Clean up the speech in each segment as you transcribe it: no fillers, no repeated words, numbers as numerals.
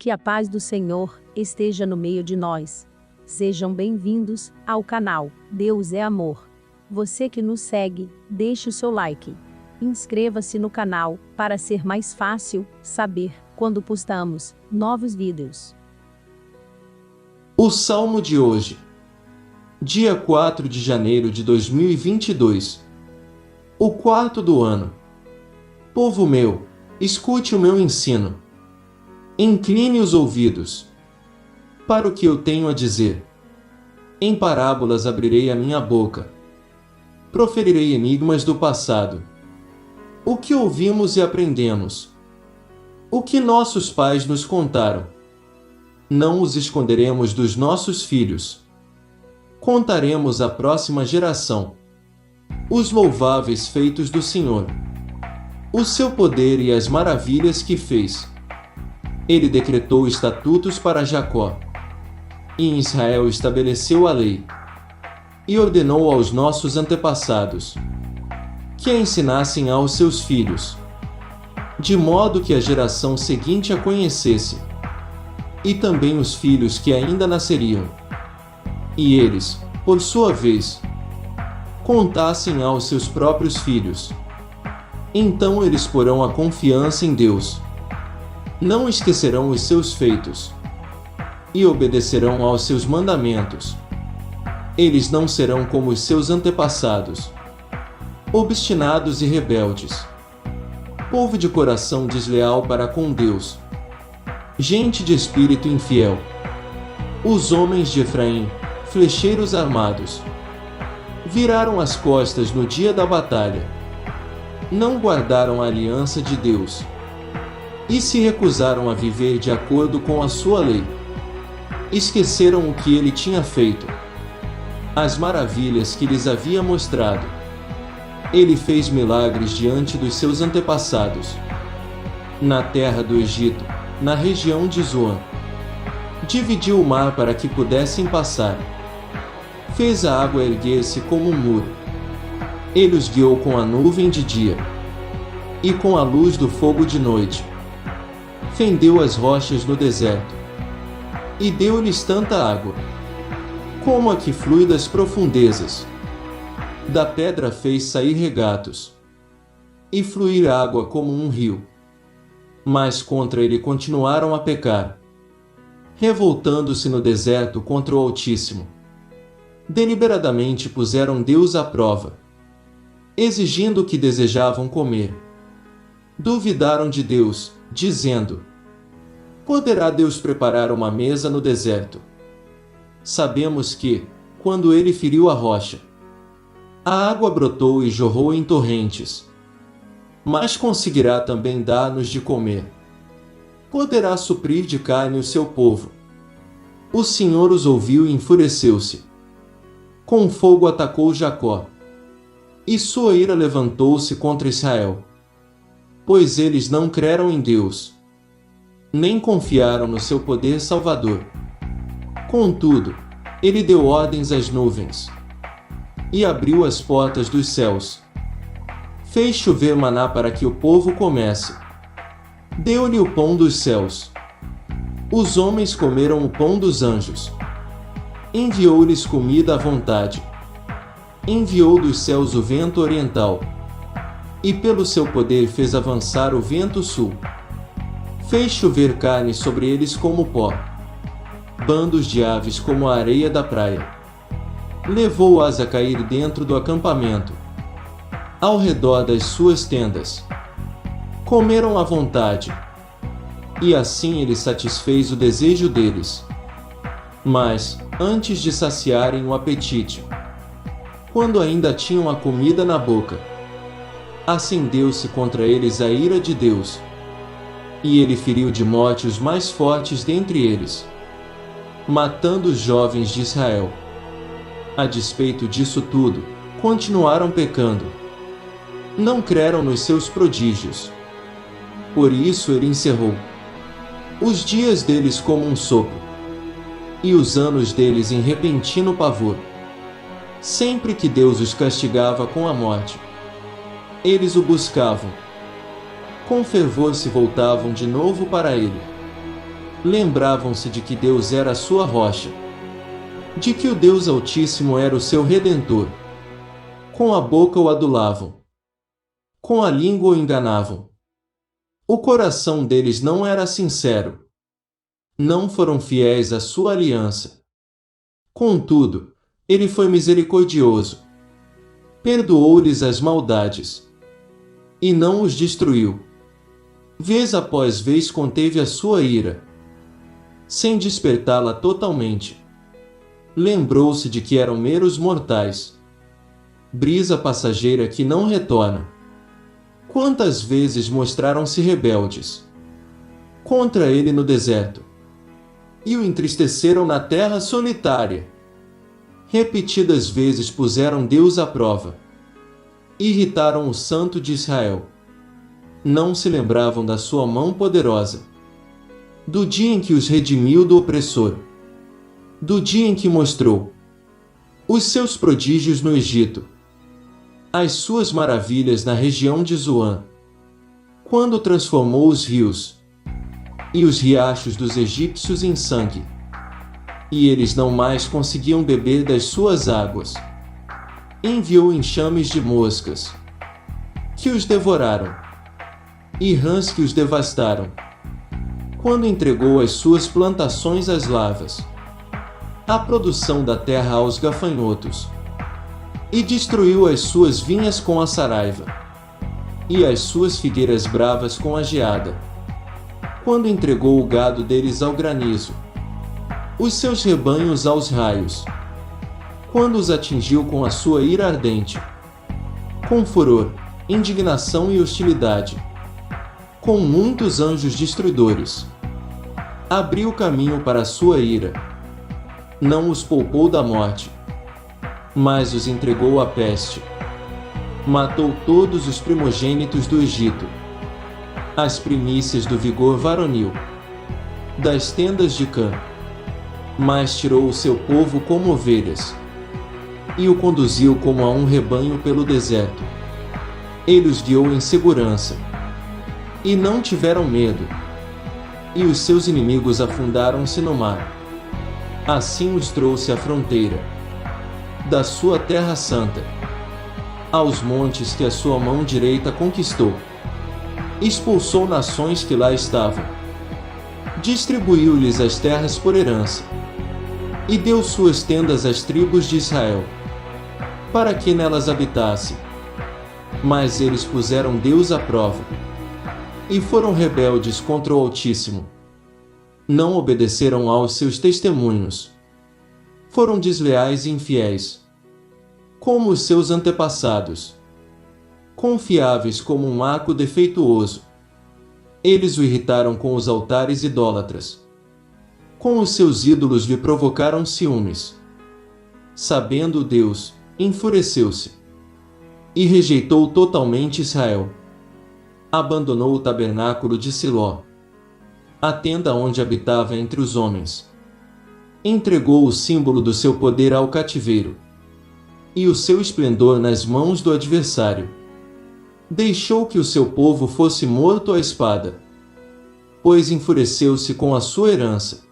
Que a paz do Senhor esteja no meio de nós. Sejam bem-vindos ao canal Deus é Amor. Você que nos segue, deixe o seu like. Inscreva-se no canal para ser mais fácil saber quando postamos novos vídeos. O Salmo de hoje, dia 4 de janeiro de 2022, o quarto do ano. Povo meu, escute o meu ensino. Incline os ouvidos para o que eu tenho a dizer. Em parábolas abrirei a minha boca. Proferirei enigmas do passado. O que ouvimos e aprendemos. O que nossos pais nos contaram. Não os esconderemos dos nossos filhos. Contaremos à próxima geração os louváveis feitos do Senhor, o seu poder e as maravilhas que fez. Ele decretou estatutos para Jacó, e em Israel estabeleceu a lei, e ordenou aos nossos antepassados que a ensinassem aos seus filhos, de modo que a geração seguinte a conhecesse, e também os filhos que ainda nasceriam, e eles, por sua vez, contassem aos seus próprios filhos. Então eles porão a confiança em Deus, não esquecerão os seus feitos, e obedecerão aos seus mandamentos. Eles não serão como os seus antepassados, obstinados e rebeldes, povo de coração desleal para com Deus, gente de espírito infiel, os homens de Efraim, flecheiros armados, viraram as costas no dia da batalha, não guardaram a aliança de Deus, e se recusaram a viver de acordo com a sua lei. Esqueceram o que ele tinha feito, as maravilhas que lhes havia mostrado. Ele fez milagres diante dos seus antepassados, na terra do Egito, na região de Zoan. Dividiu o mar para que pudessem passar. Fez a água erguer-se como um muro. Ele os guiou com a nuvem de dia e com a luz do fogo de noite. Fendeu as rochas no deserto e deu-lhes tanta água como a que flui das profundezas. Da pedra fez sair regatos e fluir água como um rio. Mas contra ele continuaram a pecar, revoltando-se no deserto contra o Altíssimo. Deliberadamente puseram Deus à prova, exigindo o que desejavam comer. Duvidaram de Deus, dizendo: poderá Deus preparar uma mesa no deserto? Sabemos que, quando ele feriu a rocha, a água brotou e jorrou em torrentes. Mas conseguirá também dar-nos de comer? Poderá suprir de carne o seu povo? O Senhor os ouviu e enfureceu-se. Com fogo atacou Jacó, e sua ira levantou-se contra Israel. Pois eles não creram em Deus, nem confiaram no seu poder salvador. Contudo, ele deu ordens às nuvens, e abriu as portas dos céus. Fez chover maná para que o povo comesse. Deu-lhe o pão dos céus. Os homens comeram o pão dos anjos. Enviou-lhes comida à vontade. Enviou dos céus o vento oriental, e pelo seu poder fez avançar o vento sul. Fez chover carne sobre eles como pó, bandos de aves como a areia da praia. Levou-as a cair dentro do acampamento, ao redor das suas tendas. Comeram à vontade, e assim ele satisfez o desejo deles. Mas, antes de saciarem o apetite, quando ainda tinham a comida na boca, acendeu-se contra eles a ira de Deus, e ele feriu de morte os mais fortes dentre eles, matando os jovens de Israel. A despeito disso tudo, continuaram pecando. Não creram nos seus prodígios. Por isso ele encerrou os dias deles como um sopro, e os anos deles em repentino pavor. Sempre que Deus os castigava com a morte, eles o buscavam. Com fervor se voltavam de novo para ele. Lembravam-se de que Deus era a sua rocha, de que o Deus Altíssimo era o seu Redentor. Com a boca o adulavam, com a língua o enganavam. O coração deles não era sincero. Não foram fiéis à sua aliança. Contudo, ele foi misericordioso. Perdoou-lhes as maldades e não os destruiu. Vez após vez conteve a sua ira, sem despertá-la totalmente. Lembrou-se de que eram meros mortais, brisa passageira que não retorna. Quantas vezes mostraram-se rebeldes contra ele no deserto, e o entristeceram na terra solitária. Repetidas vezes puseram Deus à prova, irritaram o Santo de Israel. Não se lembravam da sua mão poderosa, do dia em que os redimiu do opressor, do dia em que mostrou os seus prodígios no Egito, as suas maravilhas na região de Zoan, quando transformou os rios e os riachos dos egípcios em sangue, e eles não mais conseguiam beber das suas águas. Enviou enxames de moscas, que os devoraram, e rãs que os devastaram. Quando entregou as suas plantações às lavas, a produção da terra aos gafanhotos, e destruiu as suas vinhas com a saraiva, e as suas figueiras bravas com a geada. Quando entregou o gado deles ao granizo, os seus rebanhos aos raios, quando os atingiu com a sua ira ardente, com furor, indignação e hostilidade, com muitos anjos destruidores, abriu caminho para a sua ira, não os poupou da morte, mas os entregou à peste. Matou todos os primogênitos do Egito, as primícias do vigor varonil, das tendas de Cã, mas tirou o seu povo como ovelhas, e o conduziu como a um rebanho pelo deserto. Ele os guiou em segurança, e não tiveram medo, e os seus inimigos afundaram-se no mar. Assim os trouxe à fronteira da sua terra santa, aos montes que a sua mão direita conquistou. Expulsou nações que lá estavam, distribuiu-lhes as terras por herança, e deu suas tendas às tribos de Israel, para que nelas habitasse. Mas eles puseram Deus à prova, e foram rebeldes contra o Altíssimo. Não obedeceram aos seus testemunhos. Foram desleais e infiéis, como os seus antepassados, confiáveis como um arco defeituoso. Eles o irritaram com os altares idólatras. Com os seus ídolos lhe provocaram ciúmes. Sabendo Deus, enfureceu-se e rejeitou totalmente Israel. Abandonou o tabernáculo de Siló, a tenda onde habitava entre os homens. Entregou o símbolo do seu poder ao cativeiro, e o seu esplendor nas mãos do adversário. Deixou que o seu povo fosse morto à espada, pois enfureceu-se com a sua herança.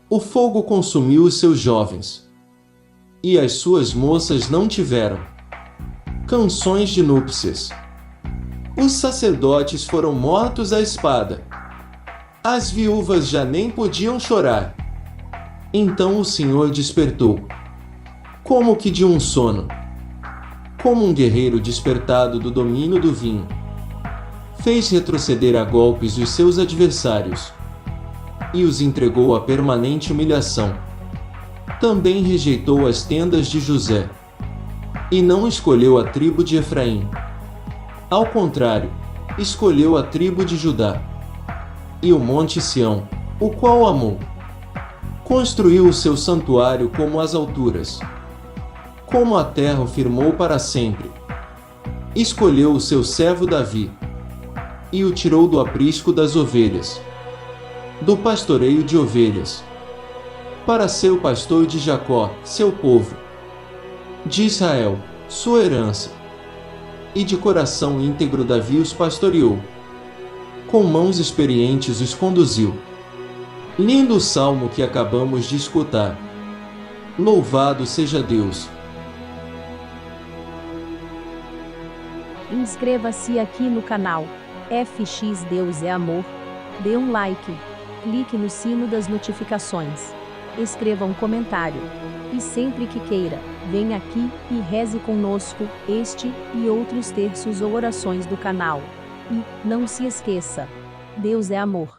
O fogo consumiu os seus jovens, e as suas moças não tiveram canções de núpcias. Os sacerdotes foram mortos à espada. As viúvas já nem podiam chorar. Então o Senhor despertou, como que de um sono, como um guerreiro despertado do domínio do vinho. Fez retroceder a golpes os seus adversários, e os entregou à permanente humilhação. Também rejeitou as tendas de José, e não escolheu a tribo de Efraim. Ao contrário, escolheu a tribo de Judá, e o monte Sião, o qual amou. Construiu o seu santuário como as alturas, como a terra o firmou para sempre. Escolheu o seu servo Davi, e o tirou do aprisco das ovelhas, do pastoreio de ovelhas, para ser o pastor de Jacó, seu povo, de Israel, sua herança. E de coração íntegro Davi os pastoreou, com mãos experientes os conduziu, Lindo salmo que acabamos de escutar. Louvado seja Deus! Inscreva-se aqui no canal FX Deus é Amor, dê um like, clique no sino das notificações, escreva um comentário e sempre que queira, venha aqui e reze conosco este e outros terços ou orações do canal. E, não se esqueça, Deus é amor.